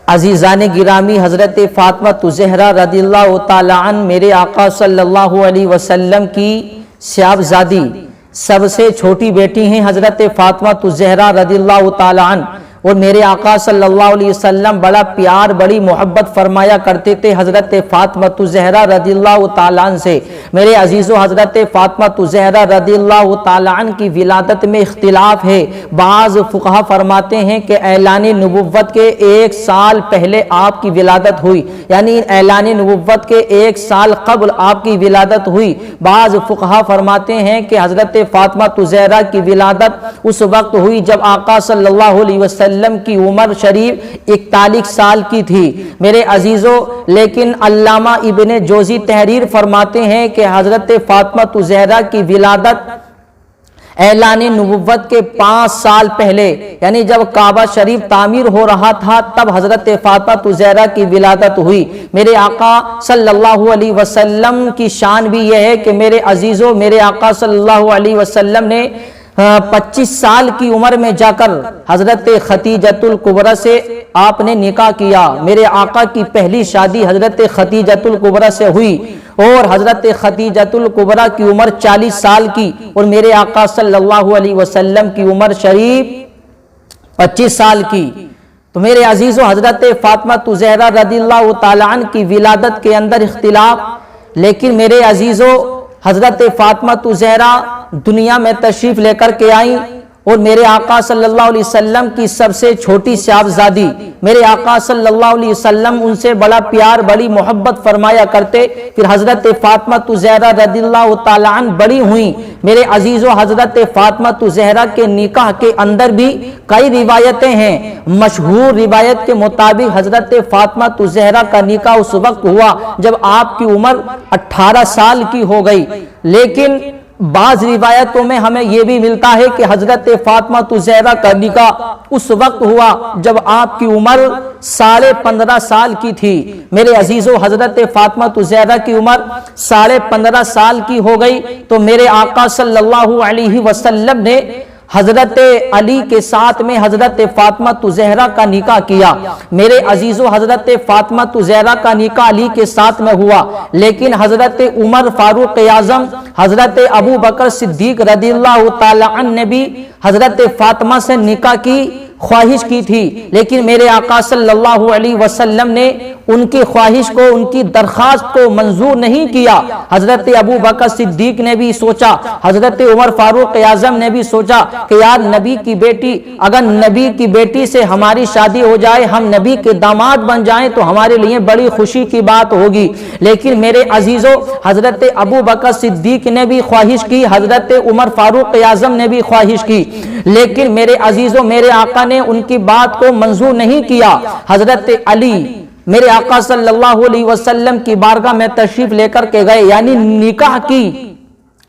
عزیزان گرامی، حضرت فاطمہ زہرا رضی اللہ تعالی عنہ میرے آقا صلی اللہ علیہ وسلم کی صاحبزادی سب سے چھوٹی بیٹی ہیں حضرت فاطمہ زہرا رضی اللہ تعالی عنہ، اور میرے آقا صلی اللہ علیہ وسلم بڑا پیار بڑی محبت فرمایا کرتے تھے حضرت فاطمہ زہرا رضی اللہ تعالیٰ عنہ سے۔ میرے عزیزو، حضرت فاطمہ زہرا رضی اللہ تعالیٰ عنہ کی ولادت میں اختلاف ہے۔ بعض فقہا فرماتے ہیں کہ اعلان نبوت کے 1 سال پہلے آپ کی ولادت ہوئی، یعنی اعلان نبوت کے 1 سال قبل آپ کی ولادت ہوئی۔ بعض فقہا فرماتے ہیں کہ حضرت فاطمہ زہرا کی ولادت اس وقت ہوئی جب آقا صلی اللہ علیہ وسلم کی عمر شریف 41 سال کی تھی۔ میرے عزیزو، لیکن علامہ ابن جوزی تحریر فرماتے ہیں کہ حضرت فاطمہ زہرا کی ولادت اعلان نبوت کے 5 سال پہلے، یعنی جب کعبہ شریف تعمیر ہو رہا تھا تب حضرت فاطمہ زہرا کی ولادت ہوئی۔ میرے آقا صلی اللہ علیہ وسلم کی شان بھی یہ ہے کہ میرے عزیزو، میرے آقا صلی اللہ علیہ وسلم نے 25 سال کی عمر میں جا کر حضرت خدیجۃ الکبریٰ سے آپ نے نکاح کیا۔ میرے آقا کی پہلی شادی حضرت خدیجۃ الکبریٰ سے ہوئی، اور حضرت خدیجۃ الکبریٰ کی عمر 40 سال کی، اور میرے آقا صلی اللہ علیہ وسلم کی عمر شریف 25 سال کی۔ تو میرے عزیزو، حضرت فاطمہ زہرا رضی اللہ تعالیٰ عنہ کی ولادت کے اندر اختلاف، لیکن میرے عزیزو، حضرت فاطمہ زہرا دنیا میں تشریف لے کر کے آئیں، اور میرے آقا صلی اللہ علیہ وسلم کی سب سے چھوٹی صاحبزادی، میرے آقا صلی اللہ علیہ وسلم ان سے بڑا پیار بڑی محبت فرمایا کرتے۔ پھر حضرت فاطمہ زہرا رضی اللہ تعالیٰ عنہ بڑی ہوئیں۔ میرے عزیزو، حضرت فاطمہ زہرا کے نکاح کے اندر بھی کئی روایتیں ہیں۔ مشہور روایت کے مطابق حضرت فاطمہ زہرا کا نکاح اس وقت ہوا جب آپ کی عمر 18 سال کی ہو گئی، لیکن بعض روایتوں میں ہمیں یہ بھی ملتا ہے کہ حضرت فاطمہ زہرا کا نکاح اس وقت ہوا جب آپ کی عمر 15.5 سال کی تھی۔ میرے عزیزو، حضرت فاطمہ زہرا کی عمر 15.5 سال کی ہو گئی تو میرے آقا صلی اللہ علیہ وسلم نے حضرت علی کے ساتھ میں حضرت فاطمہ زہرا کا نکاح کیا۔ میرے عزیزو، حضرت فاطمہ زہرا کا نکاح علی کے ساتھ میں ہوا، لیکن حضرت عمر فاروق اعظم، حضرت ابو بکر صدیق رضی اللہ تعالی عنہ نے بھی حضرت فاطمہ سے نکاح کی خواہش کی تھی، لیکن میرے آقا صلی اللہ علیہ وسلم نے ان کی خواہش کو، ان کی درخواست کو منظور نہیں کیا۔ حضرت ابو بکر صدیق نے بھی سوچا، حضرت عمر فاروق اعظم نے بھی سوچا کہ یار نبی کی بیٹی، اگر نبی کی بیٹی سے ہماری شادی ہو جائے، ہم نبی کے داماد بن جائیں تو ہمارے لیے بڑی خوشی کی بات ہوگی۔ لیکن میرے عزیزو، حضرت ابو بکر صدیق نے بھی خواہش کی، حضرت عمر فاروق اعظم نے بھی خواہش کی، لیکن میرے عزیزو، میرے آقا نے ان کی بات کو منظور نہیں کیا۔ حضرت علی میرے آقا صلی اللہ علیہ وسلم کی بارگاہ میں تشریف لے کر کے گئے، یعنی نکاح کی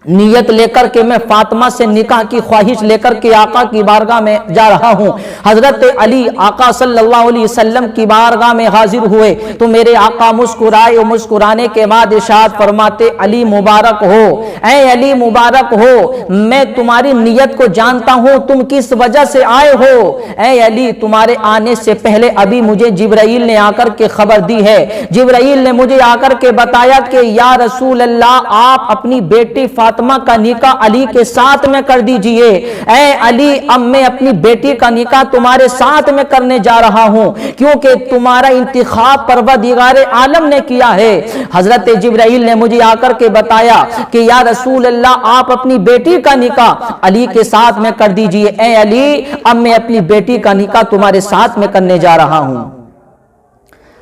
نیت لے کر کے میں فاطمہ سے نکاح کی خواہش لے کر کے آقا کی بارگاہ میں جا رہا ہوں۔ حضرت علی آقا صلی اللہ علیہ وسلم کی بارگاہ میں حاضر ہوئے تو میرے آقا مسکرائے، اور مسکرانے کے بعد ارشاد فرماتے، علی مبارک ہو، اے علی مبارک ہو، میں تمہاری نیت کو جانتا ہوں، تم کس وجہ سے آئے ہو۔ اے علی، تمہارے آنے سے پہلے ابھی مجھے جبرائیل نے آ کر کے خبر دی ہے، جبرائیل نے مجھے آ کر کے بتایا کہ یا رسول اللہ، آپ اپنی بیٹی فاطمہ کا نکاح علی کے ساتھ میں کر دیجئے۔ اے علی، اب میں اپنی بیٹی کا نکاح تمہارے ساتھ میں کرنے جا رہا ہوں، کیونکہ تمہارا انتخاب پروردگار عالم نے کیا ہے۔ حضرت جبرائیل نے مجھے آ کر کے بتایا کہ یا رسول اللہ، آپ اپنی بیٹی کا نکاح علی کے ساتھ میں کر دیجئے۔ اے علی، اب میں اپنی بیٹی کا نکاح تمہارے ساتھ میں کرنے جا رہا ہوں۔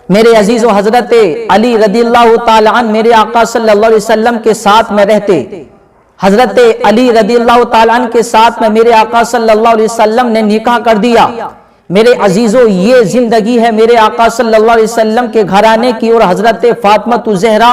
میرے عزیزو، حضرت علی رضی اللہ تعالی عنہ میرے آقا صلی اللہ علیہ وسلم کے ساتھ میں رہتے۔ حضرت علی رضی اللہ تعالیٰ عنہ کے ساتھ میں میرے آقا صلی اللہ علیہ وسلم نے نکاح کر دیا۔ میرے عزیزو، یہ زندگی ہے میرے آقا صلی اللہ علیہ وسلم کے گھرانے کی اور حضرت فاطمہ زہرا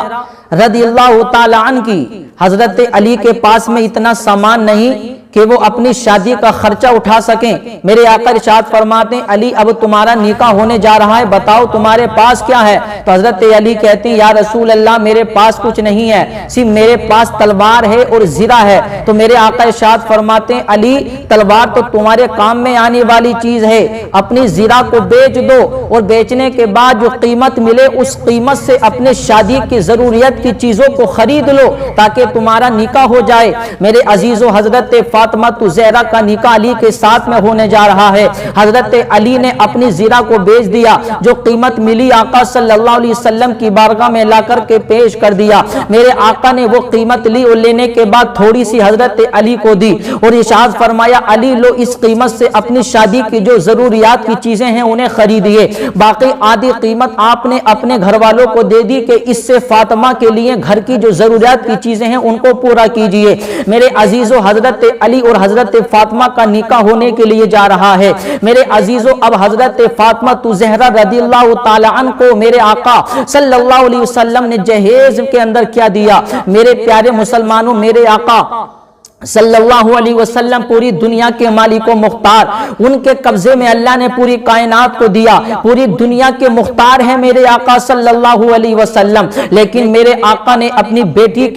رضی اللہ تعالیٰ عنہ کی۔ حضرت علی کے پاس میں اتنا سامان نہیں کہ وہ اپنی شادی کا خرچہ اٹھا سکیں۔ میرے آقا ارشاد فرماتے ہیں علی اب تمہارا نکاح ہونے جا رہا ہے، بتاؤ تمہارے پاس کیا ہے؟ تو حضرت علی کہتے ہیں یا رسول اللہ میرے پاس کچھ نہیں ہے، صرف میرے پاس تلوار ہے اور زرہ ہے۔ تو میرے آقا ارشاد فرماتے ہیں علی تلوار تو تمہارے کام میں آنے والی چیز ہے، اپنی زرہ کو بیچ دو اور بیچنے کے بعد جو قیمت ملے اس قیمت سے اپنے شادی کی ضروریات کی چیزوں کو خرید لو تاکہ تمہارا نکاح ہو جائے۔ میرے عزیزو حضرت فاطمہ زہرا کا نکاح علی کے ساتھ میں ہونے جا رہا ہے۔ حضرت علی نے اپنی زرہ کو بیچ دیا، جو قیمت ملی آقا صلی اللہ علیہ وسلم کی بارگاہ میں لا کر کے پیش کر دیا۔ میرے آقا نے وہ قیمت لی اور لینے کے بعد تھوڑی سی حضرت علی کو دی اور ارشاد فرمایا علی لو اس قیمت سے اپنی شادی کی جو ضروریات کی چیزیں ہیں انہیں خریدیے، باقی آدھی قیمت آپ نے اپنے گھر والوں کو دے دی کہ اس سے فاطمہ کے لیے گھر کی جو ضروریات کی چیزیں ہیں ان کو پورا کیجئے۔ میرے عزیزو حضرت علی اور حضرت فاطمہ کا نکاح ہونے کے لیے جا رہا ہے۔ میرے عزیزو اب حضرت فاطمہ زہرا رضی اللہ تعالی عنہ کو میرے آقا صلی اللہ علیہ وسلم نے جہیز کے اندر کیا دیا؟ میرے پیارے مسلمانوں میرے آقا صلی اللہ علیہ وسلم پوری دنیا کے مالک و مختار، ان کے قبضے میں اللہ نے پوری کائنات کو دیا، پوری دنیا کے مختار ہیں میرے آقا صلی اللہ علیہ وسلم، لیکن میرے آقا نے اپنی بیٹی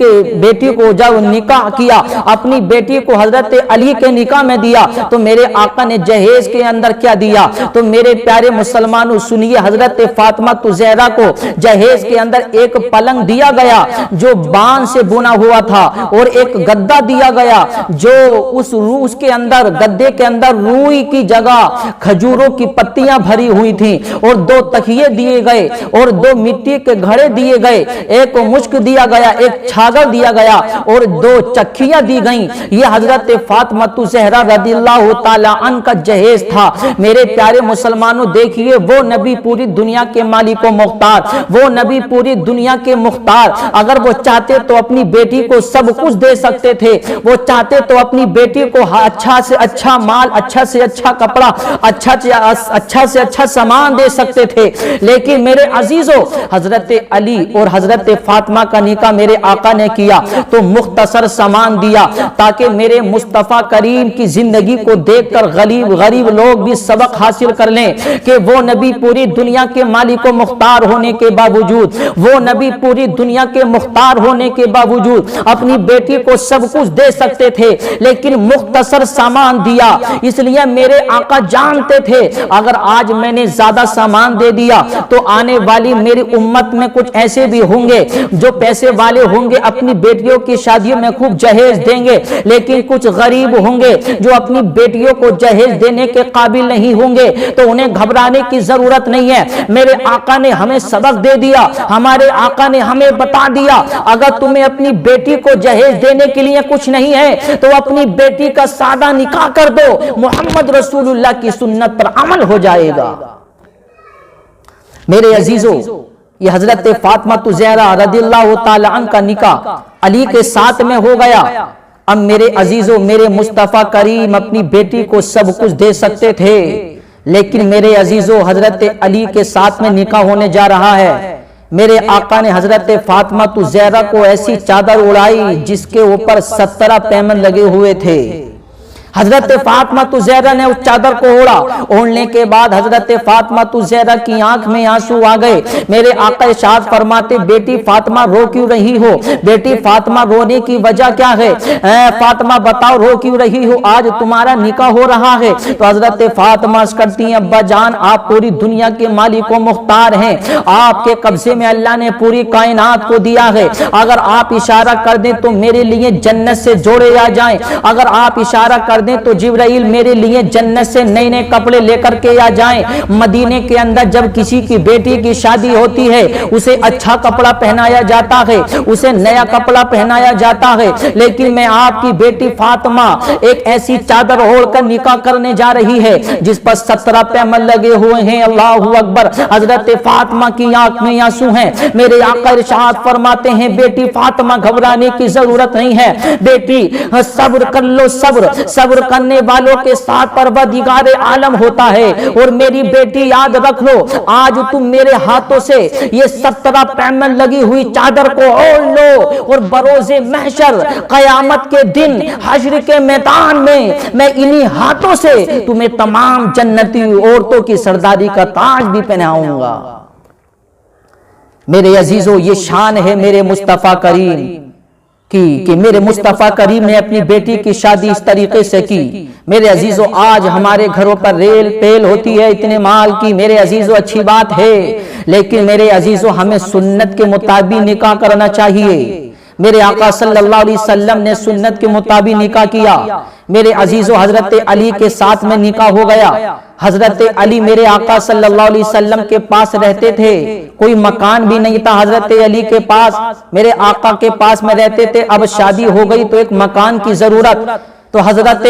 کو جب نکاح کیا، اپنی بیٹی کو حضرت علی کے نکاح میں دیا تو میرے آقا نے جہیز کے اندر کیا دیا؟ تو میرے پیارے مسلمانوں سنیے، حضرت فاطمہ زہرا کو جہیز کے اندر ایک پلنگ دیا گیا جو بان سے بنا ہوا تھا اور ایک گدا دیا گیا جو اس کے اندر گدے کے اندر روئی کی جگہ کھجوروں کی پتیاں بھری ہوئی تھیں، اور 2 تکیے دیے گئے اور 2 مٹی کے گھڑے دیے گئے، ایک مشک دیا گیا، ایک چھاگل دیا گیا اور 2 چکھیاں دی گئیں۔ یہ حضرت فاطمہ زہرا رضی اللہ تعالی عنہ کا جہیز تھا۔ میرے پیارے مسلمانوں دیکھیے، وہ نبی پوری دنیا کے مالک و مختار، وہ نبی پوری دنیا کے مختار، اگر وہ چاہتے تو اپنی بیٹی کو سب کچھ دے سکتے تھے، وہ چاہتے تو اپنی بیٹی کو اچھا سے اچھا مال، اچھا سے اچھا کپڑا، اچھا سے اچھا سامان دے سکتے تھے، لیکن میرے عزیزو حضرت علی اور حضرت فاطمہ کا نکاح میرے آقا نے کیا تو مختصر سامان دیا تاکہ میرے مصطفیٰ کریم کی زندگی کو دیکھ کر غریب لوگ بھی سبق حاصل کر لیں کہ وہ نبی پوری دنیا کے مالک و مختار ہونے کے باوجود، وہ نبی پوری دنیا کے مختار ہونے کے باوجود اپنی بیٹی کو سب کچھ دے سکتے تھے لیکن مختصر سامان دیا۔ اس لیے میرے آقا جانتے تھے اگر آج میں نے زیادہ سامان دے دیا تو آنے والی میری امت میں کچھ ایسے بھی ہوں گے جو پیسے والے ہوں گے، اپنی بیٹیوں کی شادیوں میں خوب جہیز دیں گے، لیکن کچھ غریب ہوں گے جو اپنی بیٹیوں کو جہیز دینے کے قابل نہیں ہوں گے، تو انہیں گھبرانے کی ضرورت نہیں ہے۔ میرے آقا نے ہمیں سبق دے دیا، ہمارے آقا نے ہمیں بتا دیا اگر تمہیں اپنی بیٹی کو جہیز دینے کے لیے کچھ نہیں ہے تو اپنی بیٹی کا سادہ نکاح کر دو، محمد رسول اللہ کی سنت پر عمل ہو جائے گا۔ میرے عزیزو یہ حضرت فاطمہ زہرا رضی اللہ تعالی عنہ کا نکاح علی کے ساتھ میں ہو گیا۔ اب میرے عزیزو میرے مصطفیٰ کریم اپنی بیٹی کو سب کچھ دے سکتے تھے، لیکن میرے عزیزو حضرت علی کے ساتھ میں نکاح ہونے جا رہا ہے۔ میرے آقا نے حضرت فاطمہ زہرا کو ایسی چادر اڑائی جس کے اوپر 17 پیمن لگے ہوئے تھے۔ حضرت فاطمہ زہرا نے اس چادر کو اوڑھا، اوڑھنے کے بعد حضرت فاطمہ زہرا کی آنکھ میں آنسو آ گئے۔ میرے آقا ارشاد فرماتے بیٹی فاطمہ رو کیوں رہی ہو؟ بیٹی فاطمہ رونے کی وجہ کیا ہے؟ فاطمہ بتاؤ رو کیوں رہی ہو؟ آج تمہارا نکاح ہو رہا ہے۔ تو حضرت فاطمہ کرتی ہیں ابا جان آپ پوری دنیا کے مالک و مختار ہیں، آپ کے قبضے میں اللہ نے پوری کائنات کو دیا ہے، اگر آپ اشارہ کر دیں تو میرے لیے جنت سے جوڑے آ جائیں، اگر آپ اشارہ کر دیں تو جبرائیل میرے لیے جنت سے نئے نئے کپڑے لے کر کے آ جائیں۔ مدینے کے اندر جب کسی کی بیٹی کی شادی ہوتی ہے اسے اچھا کپڑا پہنایا جاتا ہے، اسے نیا کپڑا پہنایا جاتا ہے، لیکن میں آپ کی بیٹی فاطمہ ایک ایسی چادر اوڑھ کر نکاح کرنے جا رہی ہے جس پر 17 پیمن لگے ہوئے ہیں۔ اللہ اکبر۔ حضرت فاطمہ کی آنکھ میں آنسو ہیں۔ میرے آقا ارشاد فرماتے ہیں بیٹی فاطمہ گھبرانے کی ضرورت نہیں ہے، بیٹی صبر کر لو، صبر صبر کرنے والوں کے ساتھ پروردگار عالم ہوتا ہے۔ اور میری بیٹی یاد رکھ لو، آج تم میرے ہاتھوں سے یہ 17 پیمن لگی ہوئی چادر کو اوڑھ لو، اور بروز محشر قیامت کے دن حشر کے میدان میں انہی ہاتھوں سے تمہیں تمام جنتی عورتوں کی سرداری کا تاج بھی پہناؤں گا۔ میرے عزیزو، یہ شان ہے میرے مصطفیٰ کریم کی کہ میرے مصطفیٰ کریم نے اپنی بیٹی کی شادی اس طریقے سے کی۔ میرے عزیزو، آج ہمارے گھروں پر ریل پیل ہوتی ہے اتنے مال کی، میرے عزیزو اچھی بات ہے، لیکن میرے عزیزو ہمیں سنت کے مطابق نکاح کرنا چاہیے۔ میرے آقا صلی اللہ علیہ وسلم نے سنت کے مطابق نکاح کیا۔ میرے عزیزو، حضرت علی کے ساتھ میں نکاح ہو گیا۔ حضرت علی میرے آقا صلی اللہ علیہ وسلم کے پاس رہتے تھے، کوئی مکان بھی نہیں تھا حضرت علی کے پاس، میرے آقا کے پاس میں رہتے تھے۔ اب شادی ہو گئی تو ایک مکان کی ضرورت، تو حضرت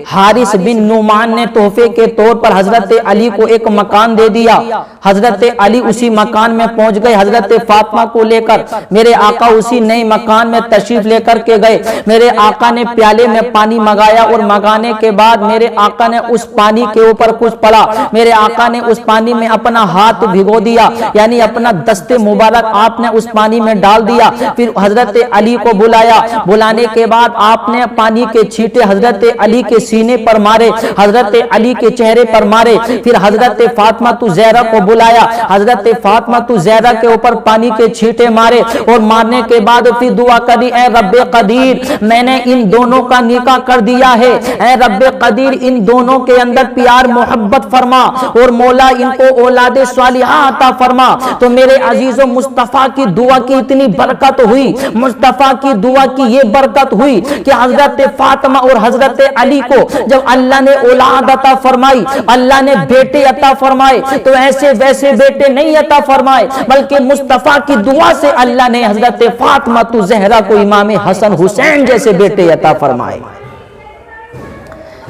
حارث بن نعمان نے تحفے کے طور پر حضرت علی کو ایک مکان دے دیا۔ حضرت علی اسی مکان میں پہنچ گئے حضرت فاطمہ کو لے کر، میرے آقا اسی نئے مکان میں تشریف لے کر کے گئے۔ میرے آقا نے پیالے میں پانی منگایا، اور منگانے کے بعد میرے آقا نے اس پانی کے اوپر کچھ پڑا، میرے آقا نے اس پانی میں اپنا ہاتھ بھگو دیا، یعنی اپنا دست مبارک آپ نے اس پانی میں ڈال دیا۔ پھر حضرت علی کو بلایا، بلانے کے بعد آپ نے پانی کے چھینٹے حضرت علی کے سینے پر مارے، حضرت علی کے چہرے پر مارے۔ پھر حضرت فاطمہ زہرا کو بلایا، حضرت فاطمہ زہرا کے اوپر پانی کے چھینٹے مارے، اور مارنے کے بعد پھر دعا کری، اے رب قدیر، میں نے ان دونوں کا نکاح کر دیا ہے، اے رب قدیر ان دونوں کے اندر پیار محبت فرما، اور مولا ان کو اولاد صالحہ عطا فرما۔ تو میرے عزیزو، مصطفیٰ کی دعا کی اتنی برکت ہوئی، مصطفیٰ کی دعا کی یہ برکت ہوئی کہ حضرت فاطمہ اور حضرت علی کو جب اللہ نے اولاد عطا فرمائی، اللہ نے بیٹے عطا فرمائے، تو ایسے ویسے بیٹے نہیں عطا فرمائے، بلکہ مصطفیٰ کی دعا سے اللہ نے حضرت فاطمہ زہرا کو امام حسن حسین جیسے بیٹے عطا فرمائے۔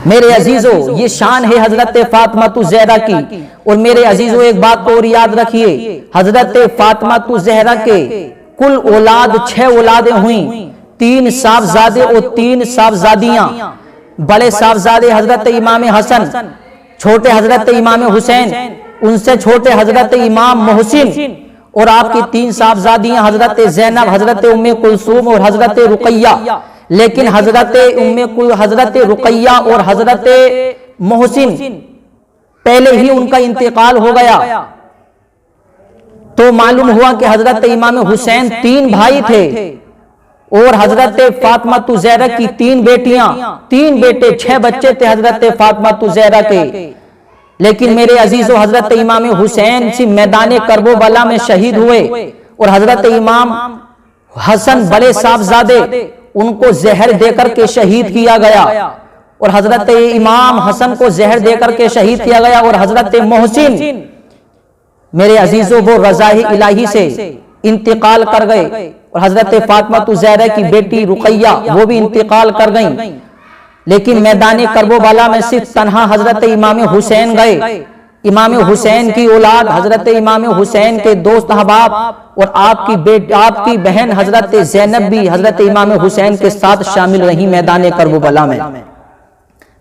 میرے عزیزو، یہ شان ہے حضرت فاطمہ زہرا کی۔ اور میرے عزیزو، ایک بات اور یاد رکھیے، حضرت فاطمہ زہرا کے کل اولاد 6 اولادیں ہوئیں، 3 صاحبزادے اور 3 صاحبزادیاں۔ بڑے صاحبزادے حضرت امام حسن، چھوٹے حضرت امام حسین، ان سے چھوٹے حضرت امام محسن، اور آپ کی 3 صاحبزادیاں حضرت زینب، حضرت ام کلثوم اور حضرت رقیہ۔ لیکن حضرت رقیہ اور حضرت محسن پہلے ہی ان کا انتقال ہو گیا، تو معلوم ہوا کہ حضرت امام حسین 3 بھائی تھے، اور حضرت فاطمہ زہرا کی 3 بیٹیاں، 3 بیٹے، 6 بچے تھے حضرت فاطمہ زہرا کے۔ لیکن میرے عزیزو، حضرت امام حسین سے میدان کربلا میں شہید ہوئے، اور حضرت امام حسن بڑے صاحبزادے، ان کو زہر دے کر کے شہید کیا گیا، اور حضرت امام حسن کو زہر دے کر کے شہید کیا گیا، اور حضرت محسن میرے عزیزو وہ رضا الہی سے انتقال کر گئے، اور حضرت فاطمہ زہرا کی بیٹی رقیہ وہ بھی انتقال کر گئیں۔ لیکن میدان کربلا میں صرف تنہا حضرت امام حسین گئے۔ امام حسین کی اولاد حضرت امام حسین کے دوست احباب اور آپ کی بہن حضرت زینب بھی حضرت امام حسین کے ساتھ شامل رہی میدان کربلا میں۔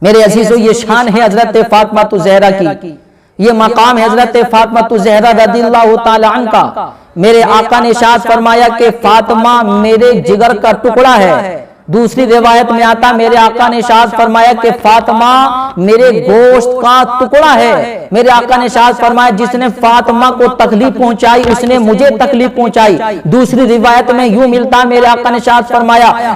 میرے عزیزو، یہ شان ہے حضرت فاطمہ زہرا کی، یہ مقام ہے حضرت فاطمہ زہرا رضی اللہ تعالی عنہ کا۔ میرے آقا نے ارشاد فرمایا کہ فاطمہ میرے جگر کا ٹکڑا ہے۔ دوسری روایت میں آتا میرے آقا نے ارشاد فرمایا کہ فاطمہ میرے گوشت کا ٹکڑا ہے۔ میرے آقا نے ارشاد فرمایا جس نے فاطمہ کو تکلیف پہنچائی اس نے مجھے تکلیف پہنچائی۔ دوسری روایت میں یوں ملتا میرے آقا نے ارشاد فرمایا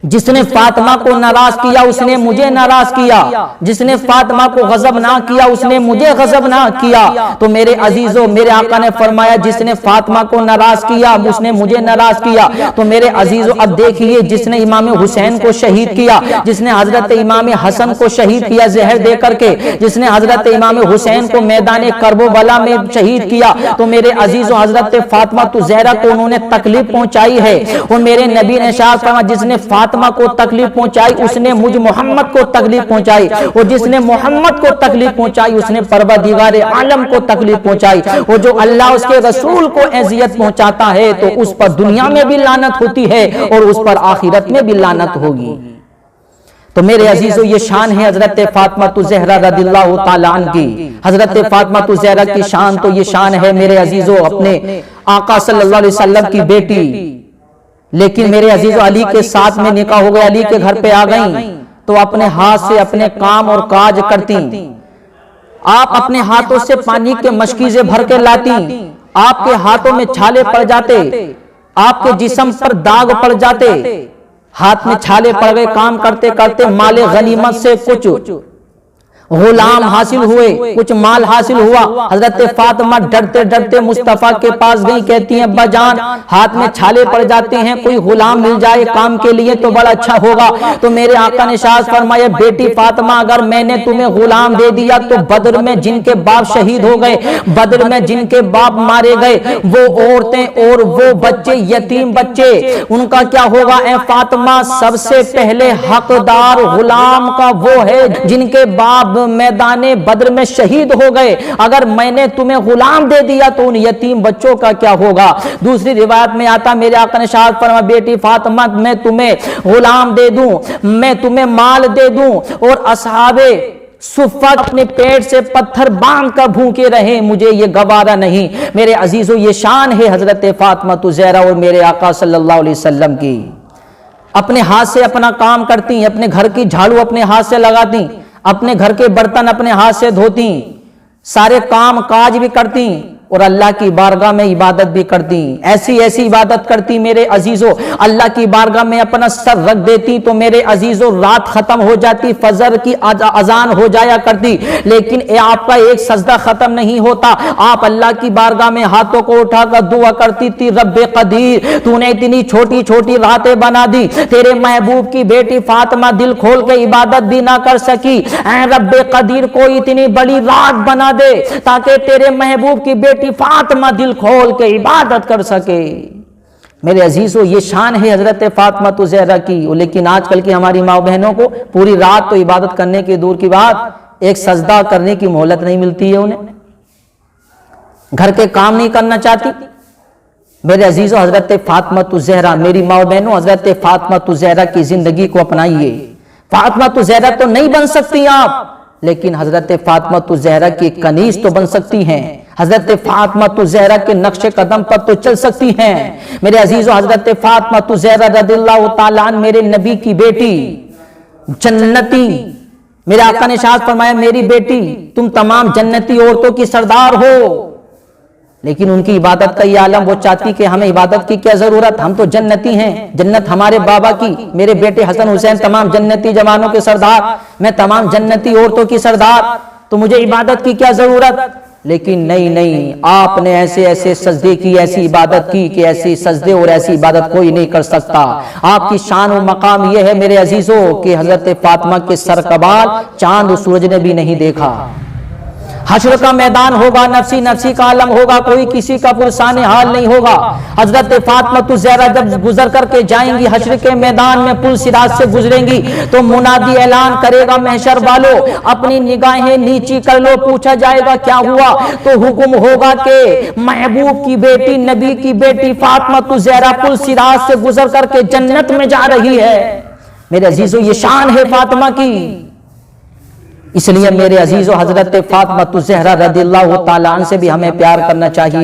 جس نے فاطمہ کو ناراض کیا اس نے مجھے ناراض کیا، جس نے فاطمہ کو غضب نہ کیا اس نے مجھے غضب نہ کیا۔ تو میرے عزیزو، میرے آقا نے فرمایا جس نے فاطمہ کو ناراض کیا اس نے مجھے ناراض کیا۔ تو میرے عزیزو، اب دیکھیے جس نے امام حسین کو شہید کیا، جس نے حضرت امام حسن کو شہید کیا زہر دے کر کے، جس نے حضرت امام حسین کو میدان کربلا میں شہید کیا، تو میرے عزیزو حضرت فاطمہ زہرا کو انہوں نے تکلیف پہنچائی ہے۔ اور میرے نبی نے ارشاد فرمایا جس نے فاطمہ کو تکلیف پہنچائی اس نے مجھ محمد کو تکلیف پہنچائی، اور جس نے محمد کو تکلیف پہنچائی اس نے پروردگار عالم کو تکلیف پہنچائی۔ اور جو اللہ اس کے رسول کو اذیت پہنچاتا ہے تو اس پر دنیا میں بھی لعنت ہوتی ہے اور اس پر آخرت میں بھی لعنت ہوگی۔ تو میرے عزیزو یہ شان ہے حضرت فاطمہ زہرا رضی اللہ تعالیٰ عنہ کی. حضرت فاطمہ زہرا کی شان تو یہ شان ہے میرے عزیزو اپنے آقا صلی اللہ علیہ وسلم کی بیٹی. لیکن میرے عزیزو علی کے ساتھ میں نکاح ہو گیا، علی کے گھر پہ آ گئیں تو اپنے ہاتھ سے اپنے کام اور کاج کرتی. آپ اپنے ہاتھوں سے پانی کے مشکیزیں بھر کے لاتی، آپ کے ہاتھوں میں چھالے پڑ جاتے، آپ کے جسم پر داغ پڑ جاتے، ہاتھ میں چھالے پڑ گئے، کام کرتے کرتے مال غنیمت سے کچھ غلام حاصل ہوئے، کچھ مال حاصل ہوا. حضرت فاطمہ ڈرتے ڈرتے مصطفیٰ کے پاس گئی، کہتی ہیں ابا جان ہاتھ میں چھالے پڑ جاتے ہیں، کوئی غلام مل جائے کام کے لیے تو بڑا اچھا ہوگا. تو میرے آقا نے ارشاد فرمایا بیٹی فاطمہ اگر میں نے تمہیں غلام دے دیا تو بدر میں جن کے باپ شہید ہو گئے، بدر میں جن کے باپ مارے گئے، وہ عورتیں اور وہ بچے یتیم بچے، ان کا کیا ہوگا؟ اے فاطمہ سب سے پہلے حقدار غلام کا وہ ہے جن کے باپ میدان بدر میں شہید ہو گئے. اگر میں نے تمہیں غلام دے دیا تو ان یتیم بچوں کا کیا ہوگا؟ دوسری روایت میں آتا میرے آقا نے ارشاد فرمایا بیٹی فاطمہ میں تمہیں غلام دے دوں، میں تمہیں مال دے دوں اور اصحاب صفہ اپنے پیٹ سے پتھر باندھ کر بھوکے رہیں، مجھے یہ گوارا نہیں. میرے عزیزو یہ شان ہے حضرت فاطمہ زہرا اور میرے آقا صلی اللہ علیہ وسلم کی. اپنے ہاتھ سے اپنا کام کرتی، اپنے گھر کی جھاڑو اپنے ہاتھ سے لگاتی، اپنے گھر کے برتن اپنے ہاتھ سے دھوتی، سارے کام کاج بھی کرتی اور اللہ کی بارگاہ میں عبادت بھی کرتی. ایسی ایسی عبادت کرتی میرے عزیزو، اللہ کی بارگاہ میں اپنا سر رکھ دیتی تو میرے عزیزو رات ختم ہو جاتی، فجر کی اذان ہو جایا کرتی، لیکن آپ کا ایک سجدہ ختم نہیں ہوتا. آپ اللہ کی بارگاہ میں ہاتھوں کو اٹھا کر دعا کرتی تھی رب قدیر تو نے اتنی چھوٹی چھوٹی راتیں بنا دی، تیرے محبوب کی بیٹی فاطمہ دل کھول کے عبادت بھی نہ کر سکی، اے رب قدیر کوئی اتنی بڑی رات بنا دے تاکہ تیرے محبوب کی بیٹی فاطمہ دل کھول کے عبادت کر سکے. میرے عزیزو یہ شان ہے حضرت فاطمہ زہرا کی. لیکن آج کل کی ہماری ماں بہنوں کو پوری رات تو عبادت کرنے کی دور کی بات، ایک سجدہ کرنے کی مہلت نہیں ملتی ہے، انہیں گھر کے کام نہیں کرنا چاہتی. میرے عزیزو حضرت فاطمہ زہرا، میری ماں بہنوں حضرت فاطمہ زہرا کی زندگی کو اپنائیے. فاطمہ زہرا تو نہیں بن سکتی آپ، لیکن حضرت فاطمہ زہرا کی کنیز تو بن سکتی ہیں، حضرت فاطمہ زہرا کے نقش قدم پر تو چل سکتی ہیں. میرے عزیزو حضرت فاطمہ زہرا رضی اللہ تعالیٰ عنہ میرے نبی کی بیٹی جنتی. میرے آقا نے ارشاد فرمایا میری بیٹی تم تمام جنتی عورتوں کی سردار ہو. لیکن ان کی عبادت کا یہ عالم، وہ چاہتی کہ ہمیں عبادت کی کیا ضرورت، ہم تو جنتی ہیں، جنت ہمارے بابا کی، میرے بیٹے حسن حسین تمام جنتی جوانوں کے سردار، میں تمام جنتی عورتوں کی سردار، تو مجھے عبادت کی کیا ضرورت. لیکن نہیں، آپ نے ایسے ایسے سجدے کی، ایسی عبادت کی کہ ایسی سجدے اور ایسی عبادت کوئی نہیں کر سکتا. آپ کی شان و مقام یہ ہے میرے عزیزو کہ حضرت فاطمہ کے سر کا بال چاند و سورج نے بھی نہیں دیکھا. حشر کا میدان ہوگا، نفسی نفسی کا عالم ہوگا، کوئی کسی کا پرسان حال نہیں ہوگا. حضرت فاطمہ زہرا جب گزر کر کے جائیں گی حشر کے میدان میں، پل صراط سے گزریں گی تو منادی اعلان کرے گا محشر والو اپنی نگاہیں نیچی کر لو. پوچھا جائے گا کیا ہوا، تو حکم ہوگا کہ محبوب کی بیٹی نبی کی بیٹی فاطمہ زہرا پل صراط سے گزر کر کے جنت میں جا رہی ہے. میرے عزیزو یہ شان ہے فاطمہ کی. اس لیے میرے عزیزو حضرت فاطمہ زہرا رضی اللہ تعالیٰ عنہ سے بھی ہمیں پیار کرنا چاہیے.